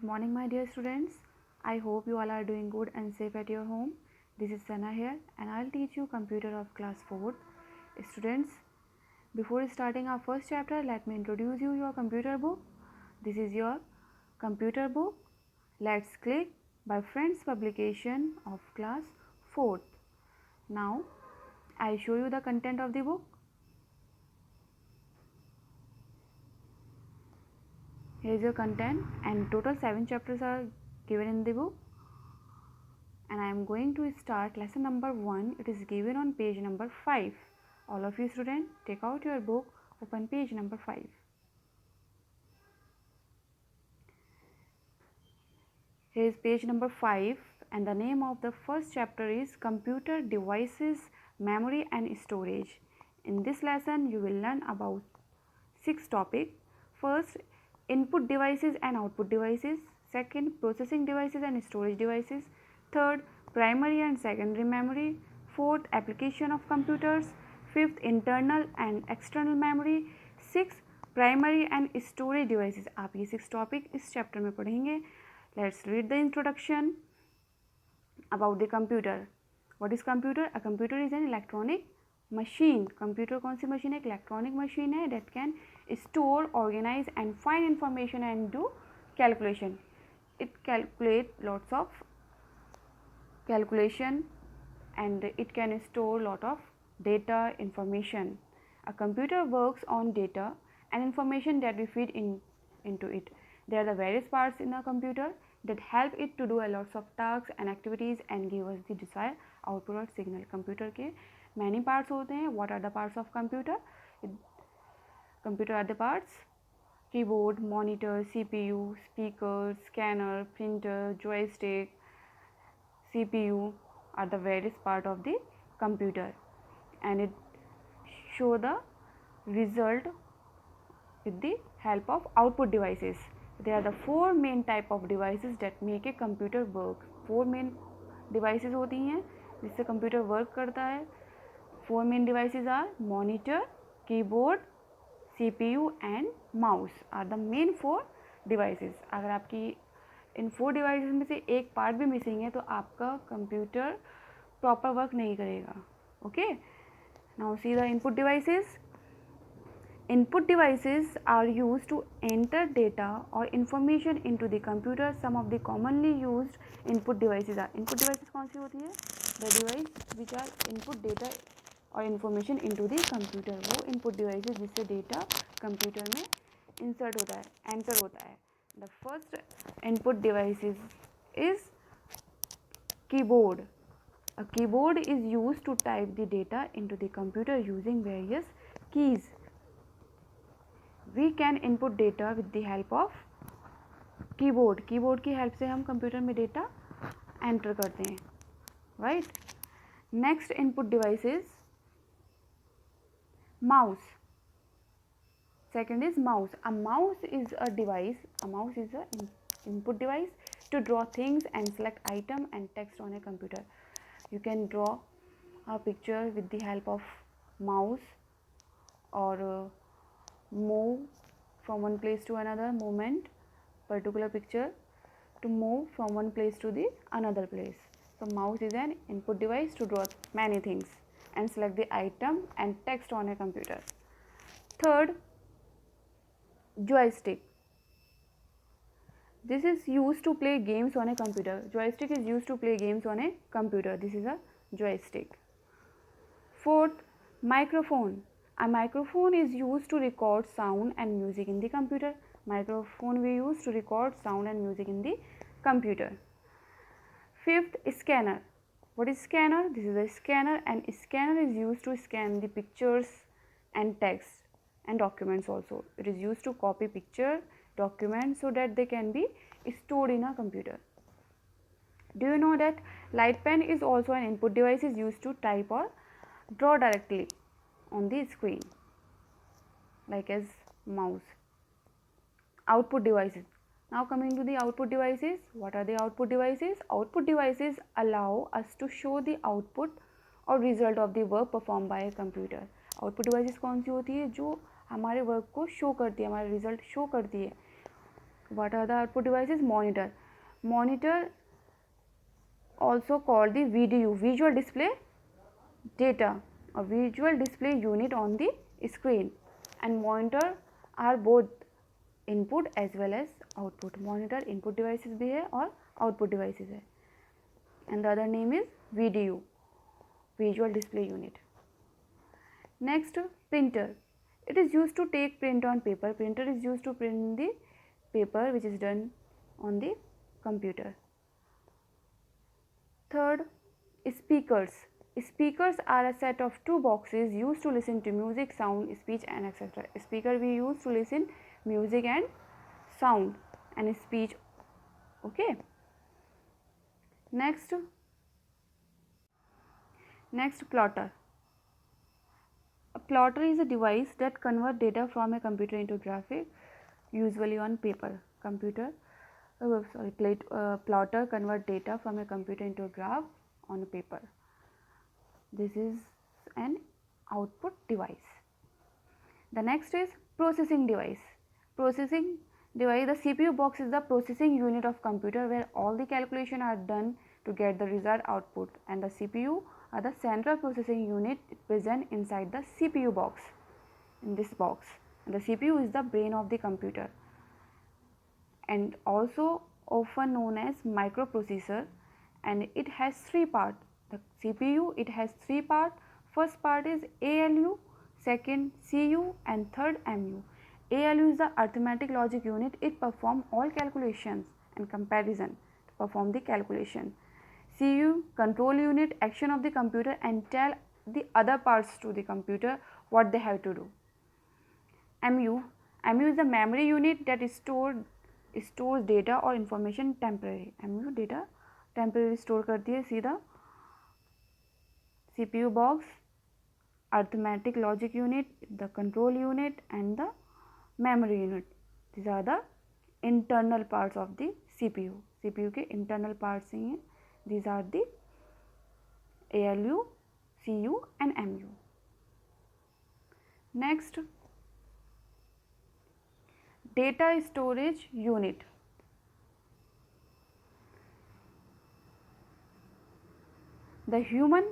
morning, my dear students. I hope you all are doing good and safe at your home. This is Sana here, and I'll teach you computer of class 4. Students, before starting our first chapter, let me introduce you your computer book. This is your computer book. Let's click by Friends publication of class 4th. Now, I show you the content of the book. Here is your content, and total 7 chapters are given in the book. And I am going to start lesson number 1. It is given on page number 5. All of you students, take out your book, open page number 5. Here is page number 5, and the name of the first chapter is Computer Devices, Memory and Storage. In this lesson, you will learn about 6 topics. First, input devices and output devices. Second, processing devices and storage devices. Third, primary and secondary memory. Fourth, application of computers. Fifth, internal and external memory. Sixth, primary and storage devices. आप ये 6 topic इस chapter में पढ़ेंगे. Let's read the introduction about the computer. What is computer? A computer is an electronic machine. Computer कौन सी machine है? एक electronic machine है that can store, organize and find information and do calculation. It calculates lots of calculation and it can store lot of data, information. A computer works on data and information that we feed into it. There are the various parts in a computer that help it to do a lots of tasks and activities and give us the desired output or signal. Computer के many parts होते हैं. What are the parts of computer? Computer are the parts: keyboard, monitor, CPU, speaker, scanner, printer, joystick. CPU are the various part of the computer, and it show the result with the help of output devices. There are the 4 main type of devices that make a computer work. 4 main devices होती हैं जिससे computer work करता है. 4 main devices are monitor, keyboard, CPU and mouse are the main 4 devices. अगर आपकी इन 4 devices में से एक पार्ट भी मिसिंग है तो आपका कंप्यूटर प्रॉपर वर्क नहीं करेगा. Okay, now see the input devices. Input devices are used to enter data or information into the computer. Some of the commonly used input devices are. Input devices कौन सी होती है? The device which are input data or information into the computer. वो input devices जिससे data computer में insert होता है, enter होता है. The first input devices is keyboard. A keyboard is used to type the data into the computer using various keys. We can input data with the help of keyboard. Keyboard की help से हम computer में data enter करते हैं, right. Next input device is mouse. Second is mouse. A mouse is a device. A mouse is a input device to draw things and select item and text on a computer. You can draw a picture with the help of mouse or move from one place to another, movement particular picture to move from one place to the another place. So mouse is an input device to draw many things and select the item and text on a computer. Third, joystick. This is used to play games on a computer. Joystick is used to play games on a computer. This is a joystick. Fourth, microphone. A microphone is used to record sound and music in the computer. Microphone we use to record sound and music in the computer. Fifth, scanner. What is scanner? This is a scanner, and scanner is used to scan the pictures and text and documents also. It is used to copy picture, documents so that they can be stored in a computer. Do you know that light pen is also an input device is used to type or draw directly on the screen like as mouse. Output devices. Now coming to the output devices. What are the output devices? Output devices allow us to show the output or result of the work performed by a computer. Output devices कौन सी होती है? जो हमारे work को show करती है, हमारा रिजल्ट शो करती है. What are the output devices? Monitor. Monitor also called the VDU, visual display data, or visual display unit on the screen. And monitor are both input as well as output. Monitor input devices भी है और output devices है. And the other name is VDU, visual display unit. Next, printer. It is use to take print on paper. Printer is use to print the paper which is done on the computer. Third, speakers. Speakers are a set of two boxes used to listen to music, sound, speech and etc. Speaker we use to listen music and sound and speech. Okay. Next, plotter. A plotter is a device that convert data from a computer into graphic, usually on paper. Plotter convert data from a computer into a graph on a paper. This is an output device. The next is processing device. Processing device, the CPU box is the processing unit of computer where all the calculation are done to get the result output, and the CPU are the central processing unit present inside the CPU box. In this box, and the CPU is the brain of the computer and also often known as microprocessor, and it has three parts. The CPU, it has three parts. First part is ALU, second CU and third MU. ALU is the arithmetic logic unit. It performs all calculations and comparison to perform the calculation. CU, control unit, action of the computer and tell the other parts to the computer what they have to do. MU is the memory unit that stores data or information temporary. MU data temporary store करती है सीधा. CPU box, arithmetic logic unit, the control unit and the memory unit. These are the internal parts of the CPU. CPU के internal parts ही हैं. These are the ALU, CU and MU. Next, data storage unit. The human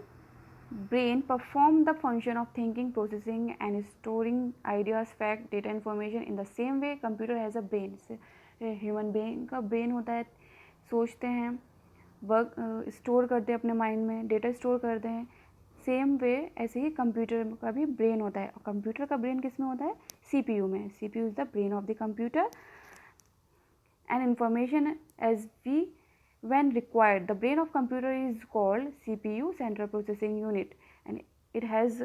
brain perform the function of thinking, processing and storing ideas, fact, data, information in the same way computer has a brain. Human brain का brain होता है, सोचते हैं, work store करते हैं अपने mind में, data store करते हैं. सेम वे ऐसे ही कंप्यूटर का भी ब्रेन होता है. और कंप्यूटर का ब्रेन किस में होता है? CPU में. CPU is the brain of the computer and information as we when required. The brain of computer is called CPU, central processing unit, and it has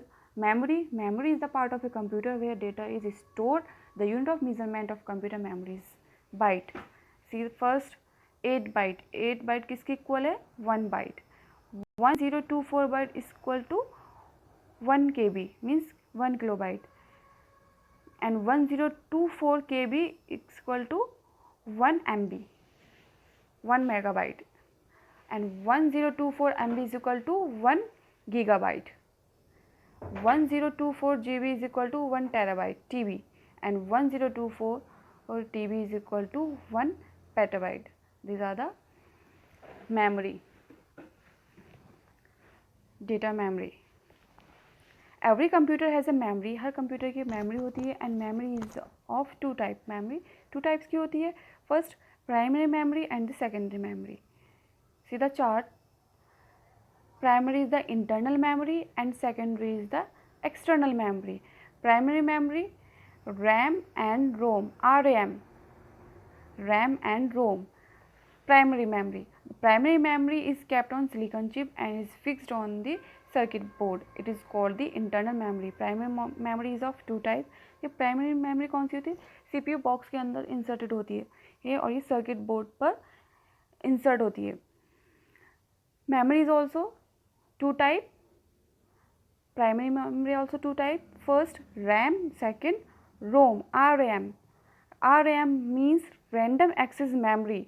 memory. Memory is the part of a computer where data is stored. The unit of measurement of computer memory is byte. See first 8 byte. 8 byte किसके equal है? 1 byte. 1024 byte is equal to 1 KB, means 1 kilobyte, and 1024 KB is equal to 1 MB, 1 megabyte, and 1024 MB is equal to 1 gigabyte. 1024 GB is equal to 1 terabyte TB, and 1024 TB is equal to 1 petabyte. These are the memory, data memory. Every computer has a memory. Her computer की memory होती है, and memory is of two type. Memory two types की होती है. First, primary memory and the secondary memory. See the chart. Primary is the internal memory and secondary is the external memory. Primary memory, RAM and ROM. RAM and ROM. Primary memory. Primary memory is kept on silicon chip and is fixed on the circuit board. It is called the internal memory. Primary memory is of two types. ये primary memory कौन सी होती है? CPU box के अंदर inserted होती है ये, और ये सर्किट बोर्ड पर इंसर्ट होती है. Memory is also two type. Primary memory also two type. First RAM, second ROM. RAM means random access memory.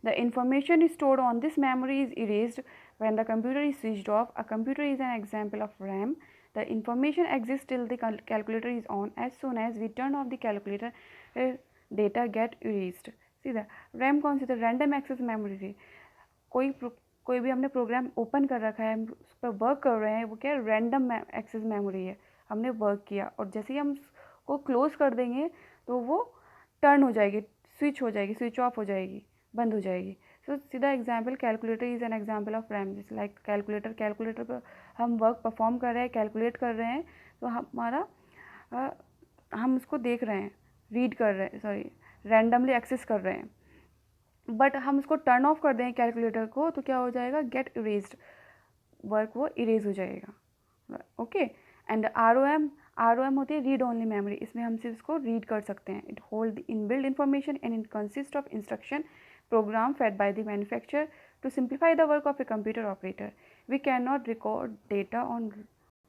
The information stored on this memory is erased when the computer is switched off. A computer is an example of RAM. The information exists till the calculator is on. As soon as we turn off the calculator, data get erased. सीधा। RAM कौन सी होती है? Random access memory थी। कोई भी हमने programme open कर रखा है, हम उस पर वर्क कर रहे हैं, वो क्या है? रैंडम एक्सेस मेमोरी है। हमने वर्क किया और जैसे ही हम उसको क्लोज़ कर देंगे तो वो टर्न हो जाएगी, स्विच हो जाएगी, स्विच ऑफ हो जाएगी, बंद हो जाएगी। सो सीधा example, calculator is an example of RAM. जैसे लाइक कैलकुलेटर पर हम वर्क परफॉर्म कर रहे हैं, कैलकुलेट कर रहे हैं, तो हमारा हम उसको देख रहे हैं, रीड कर रहे हैं, सॉरी रैंडमली एक्सेस कर रहे हैं, बट हम उसको टर्न ऑफ कर दें कैलकुलेटर को तो क्या हो जाएगा? गेट इरेज्ड, वर्क वो इरेज हो जाएगा। Okay. And R O M होती है रीड ओनली मेमोरी। इसमें हम सिर्फ इसको रीड कर सकते हैं। It hold inbuilt information and it consist of instruction program fed by the manufacturer to simplify the work of a computer operator. We cannot record data on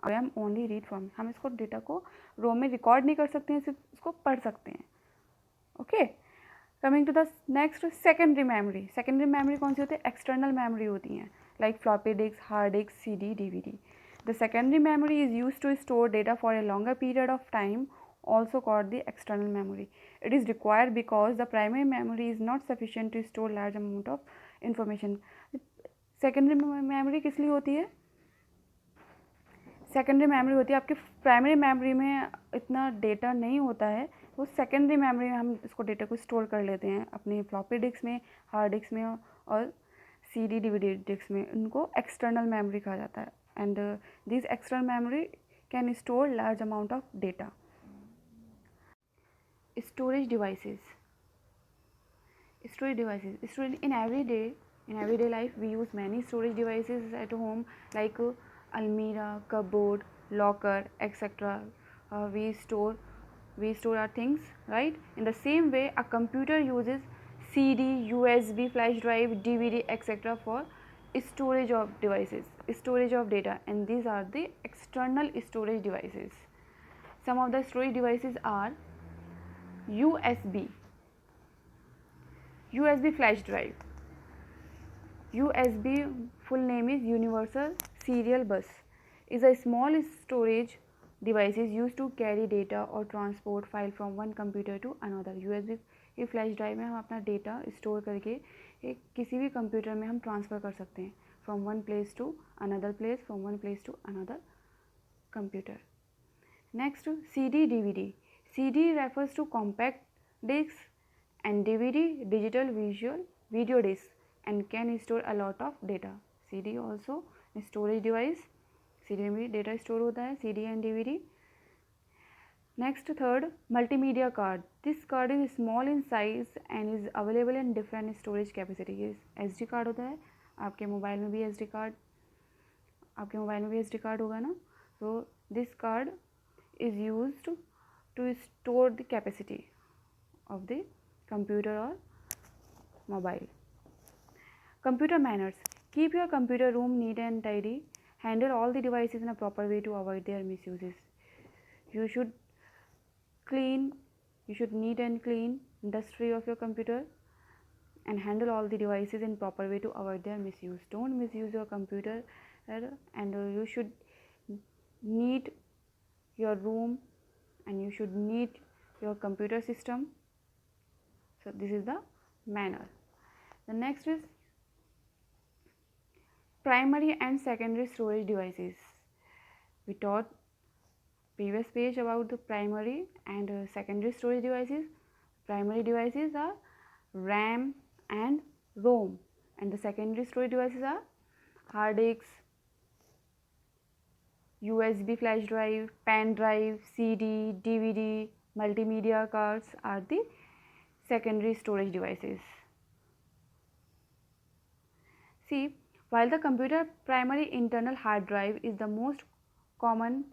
RAM, only read from. हम इसको data को रोम में record नहीं कर सकते हैं, सिर्फ इसको पढ़ सकते हैं। Okay. Coming to the next, secondary memory. Secondary memory कौन सी होती है? एक्सटर्नल मेमोरी होती हैं, like floppy disk, hard disk, CD, DVD. The secondary memory is used to store data for a longer period of time, also called the external memory. It is required because the primary memory is not sufficient to store large amount of information. Secondary memory किस लिए होती है? Secondary memory होती है आपकी primary memory में इतना data नहीं होता है, वो सेकेंडरी मेमोरी में हम इसको डेटा को स्टोर कर लेते हैं अपने फ्लॉपी डिस्क में, हार्ड डिस्क में और CD, DVD डिस्क में। उनको एक्सटर्नल मेमोरी कहा जाता है। And this external memory can store large amount of data. Storage devices. In everyday life we use many storage devices at home, like almirah, cupboard, locker, etc. We store our things, right? In the same way, a computer uses CD, USB, flash drive, DVD, etc. for storage of data, and these are the external storage devices. Some of the storage devices are USB flash drive. USB full name is Universal Serial Bus, is a small storage device used to carry data or transport file from one computer to another. USB flash drive में हम अपना data store करके किसी भी computer में हम transfer कर सकते हैं, from one place to another place, from one place to another computer. Next, CD, DVD. CD refers to compact discs and DVD digital visual video disc and can store a lot of data. CD also storage device. CD में भी data store होता है, CD and DVD. Next, third, multimedia card. This card is small in size and is available in different storage capacity. ये SD card होता है, आपके mobile में भी SD कार्ड होगा ना. So this card is used to store the capacity of the computer or mobile. Computer manners. Keep your computer room neat and tidy. Handle all the devices in a proper way to avoid their misuses. You should neat and clean industry of your computer and handle all the devices in proper way to avoid their misuse. Don't misuse your computer, and you should neat your room and you should neat your computer system. So this is the manner. The next is primary and secondary storage devices. We taught previous page about the primary and secondary storage devices. Primary devices are RAM and ROM, and the secondary storage devices are hard disks, USB flash drive, pen drive, CD, DVD, multimedia cards are the secondary storage devices. See, while the computer primary internal hard drive is the most common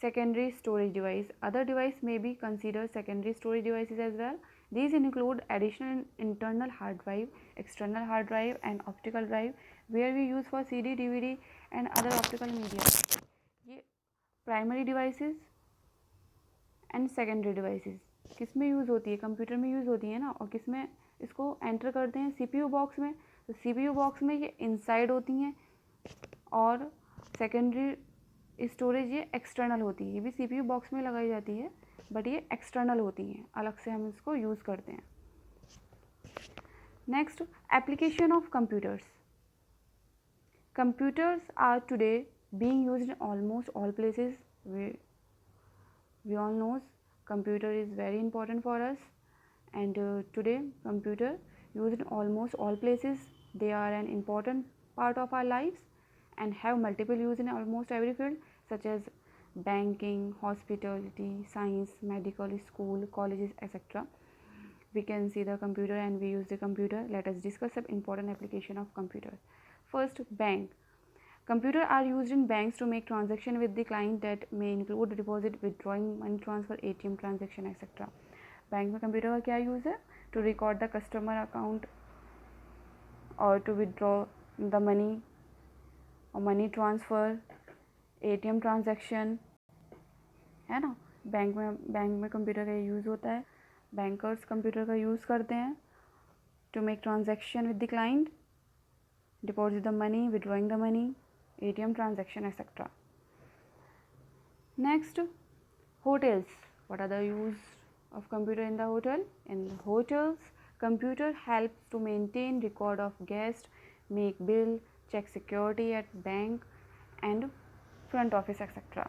secondary storage device, other devices may be considered secondary storage devices as well. These include additional internal hard drive, external hard drive and optical drive, where we use for CD, DVD and other optical media. ये primary devices and secondary devices किस में use होती है? Computer में use होती है ना. और किस में इसको एंटर करते हैं? CPU बॉक्स में. तो CPU बॉक्स में ये इनसाइड होती हैं और सेकेंडरी स्टोरेज ये एक्सटर्नल होती है. ये भी CPU बॉक्स में लगाई जाती है बट ये एक्सटर्नल होती हैं, अलग से हम इसको यूज़ करते हैं. Next, application of computers. Computers are today being used in almost all places. We all knows computer is very important for us, and today computer used in almost all places. They are an important part of our lives and have multiple use in almost every field, such as banking, hospitality, science, medical, school, colleges, etc. We can see the computer and we use the computer. Let us discuss some important application of computer. First, bank. Computer are used in banks to make transaction with the client that may include deposit, withdrawing, money transfer, ATM transaction, etc. Bank में computer का क्या use है? To record the customer account और to withdraw the money और money transfer, ATM transaction, है ना. Bank में computer का यूज़ होता है. बैंकर्स कंप्यूटर का यूज़ करते हैं to make transaction with the client, deposit the money, withdrawing the money, ATM transaction, etc. Next, hotels. What are the use of computer in the hotel? In the hotels, computer helps to maintain record of guests, make bill, check security at bank and front office, etc.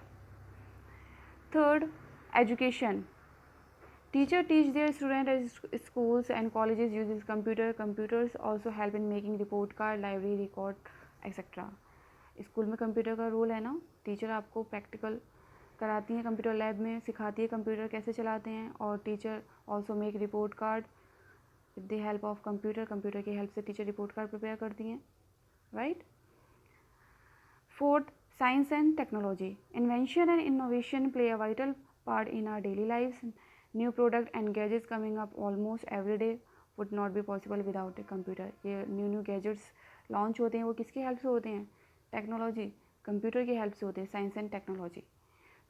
Third, education. Teacher teach their students at schools and colleges uses computer. Computers also help in making report card, library record, etc. School में computer का role है ना. Teacher आपको practical कराती हैं, computer lab में सिखाती है कंप्यूटर कैसे चलाते हैं. और teacher also make report card with the help of computer. Computer की हेल्प से टीचर रिपोर्ट कार्ड प्रिपेयर करती हैं, right. Fourth, science and technology. Invention and innovation play a vital part in our daily life. New product and gadgets coming up almost every day would not be possible without a computer. ये new gadgets launch होते हैं, वो किसकी help से होते हैं? Technology, computer की help से होते हैं. Science and technology.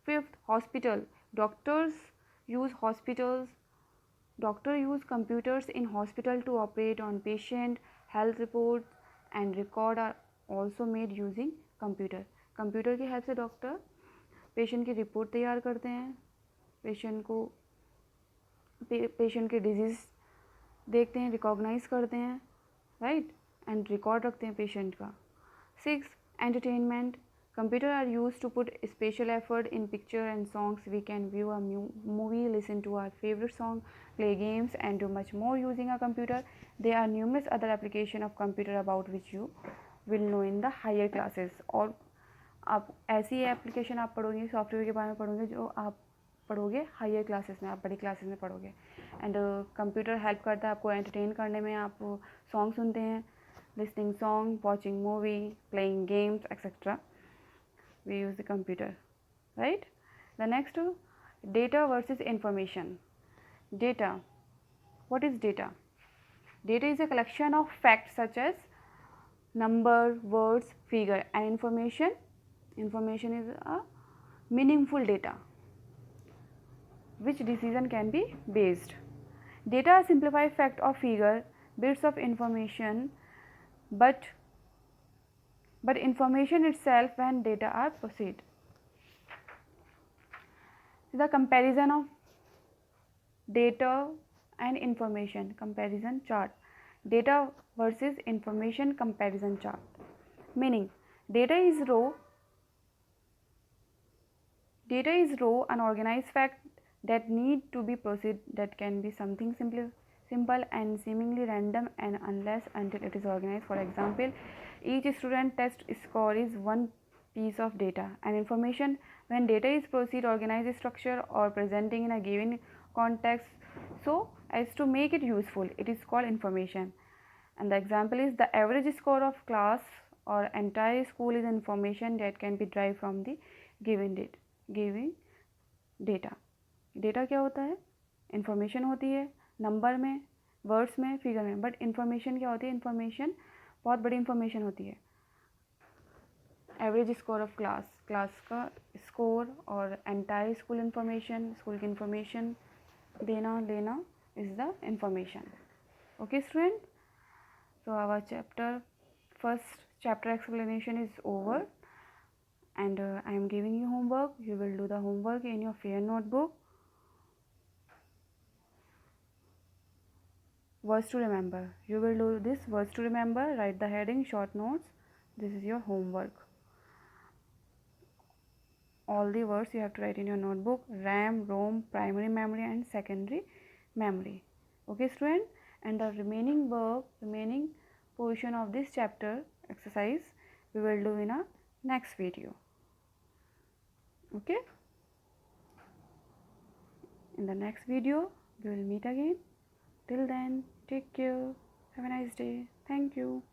Fifth, hospital. Doctor use computers in hospital to operate on patient. Health report and record are also made using computer. Computer की हेल्प से डॉक्टर पेशेंट की रिपोर्ट तैयार करते हैं, पेशेंट के डिजीज़ देखते हैं, रिकॉग्नाइज करते हैं, राइट, एंड रिकॉर्ड रखते हैं पेशेंट का. 6, entertainment. Computer are used to put special effort in picture and songs. We can view a movie, listen to our favorite song, play games and do much more using a computer. There are numerous other applications of computer about which you will know in the higher classes. और आप ऐसी application आप पढ़ोगे, software के बारे में पढ़ोगे जो आप पढ़ोगे हायर क्लासेस में, आप बड़ी क्लासेस में पढ़ोगे. एंड कंप्यूटर हेल्प करता है आपको एंटरटेन करने में. आप सॉन्ग सुनते हैं, listening song, watching movie, playing games, etc. We use the computer, right? The next, data versus information. Data. What is data? Data is a collection of facts such as number, words, figure, and information. Information is a meaningful data which decision can be based. Data are simplified fact or figure, bits of information, but information itself when data are proceed. The comparison of data and information comparison chart. Data versus information comparison chart. Meaning, data is raw, unorganized fact that need to be processed. That can be something simple and seemingly random and unless until it is organized. For example, each student test score is one piece of data and information. When data is proceed organized structure or presenting in a given context so as to make it useful, it is called information. And the example is the average score of class or entire school is information that can be derived from the given data. Data क्या होता है? Information होती है number में, words में, figure में. But information क्या होती है? इन्फॉर्मेशन बहुत बड़ी इन्फॉर्मेशन होती है. एवरेज स्कोर ऑफ क्लास का स्कोर और एंटायर स्कूल इन्फॉर्मेशन, स्कूल की इन्फॉर्मेशन देना लेना is the information. Okay student, so our first chapter explanation is over and I am giving you homework. You will do the homework in your fair notebook. words to remember. You will do this words to remember, write the heading, short notes. This is your homework. All the words you have to write in your notebook: RAM, ROM, primary memory and secondary memory. Okay student, and the remaining portion of this chapter exercise we will do in a next video. Okay, in the next video we will meet again. Till then, take care, have a nice day. Thank you.